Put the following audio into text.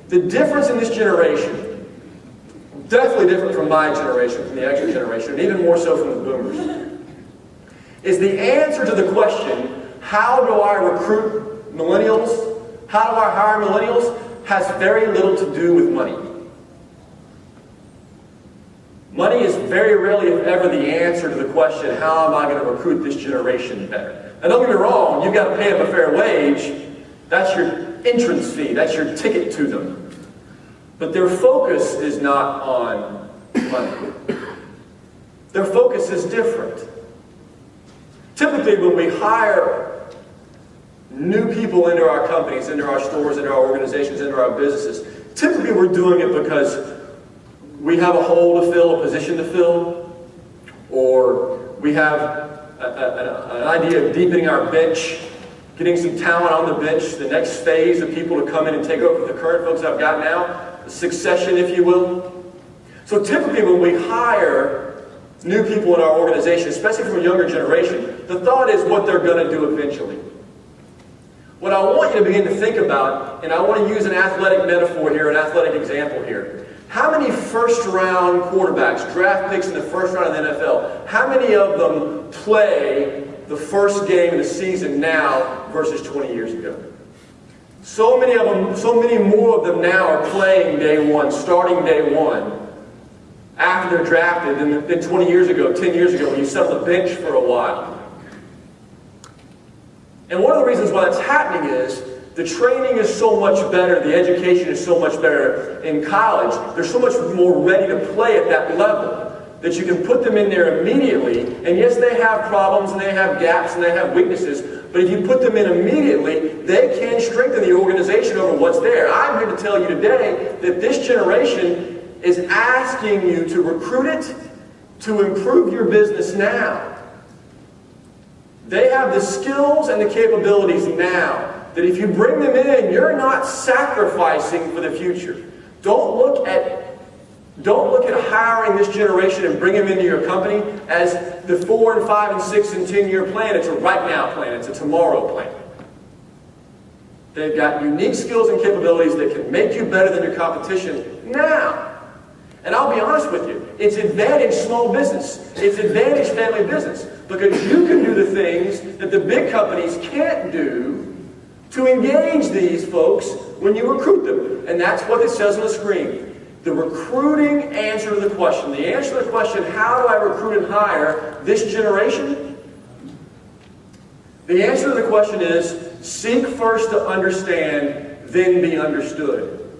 The difference in this generation, definitely different from my generation, from the X generation, and even more so from the boomers, is the answer to the question, how do I recruit millennials? How do I hire millennials? Has very little to do with money. Money is very rarely, if ever, the answer to the question, how am I going to recruit this generation better? And don't get me wrong, you've got to pay them a fair wage. That's your entrance fee. That's your ticket to them. But their focus is not on money. Their focus is different. Typically, when we hire new people into our companies, into our stores, into our organizations, into our businesses, typically we're doing it because we have a hole to fill, a position to fill, or we have an idea of deepening our bench, getting some talent on the bench, the next phase of people to come in and take over the current folks I've got now, the succession, if you will. So typically when we hire new people in our organization, especially from a younger generation, the thought is what they're going to do eventually. What I want you to begin to think about, and I want to use an athletic metaphor here, an athletic example here. How many first-round quarterbacks, draft picks in the first round of the NFL, how many of them play the first game of the season now versus 20 years ago? So many of them, so many more of them now are playing day one, starting day one, after they're drafted than 20 years ago, 10 years ago, when you sat on the bench for a while. And one of the reasons why that's happening is the training is so much better, the education is so much better in college. They're so much more ready to play at that level that you can put them in there immediately. And yes, they have problems and they have gaps and they have weaknesses, but if you put them in immediately, they can strengthen the organization over what's there. I'm here to tell you today that this generation is asking you to recruit it, to improve your business now. They have the skills and the capabilities now that if you bring them in, you're not sacrificing for the future. Don't look at hiring this generation and bring them into your company as the 4 and 5 and 6 and 10 year plan. It's a right now plan. It's a tomorrow plan. They've got unique skills and capabilities that can make you better than your competition now. And I'll be honest with you, it's advantage small business. It's advantage family business because you can do the things that the big companies can't do to engage these folks when you recruit them. And that's what it says on the screen. The recruiting answer to the question. The answer to the question, how do I recruit and hire this generation? The answer to the question is, seek first to understand, then be understood.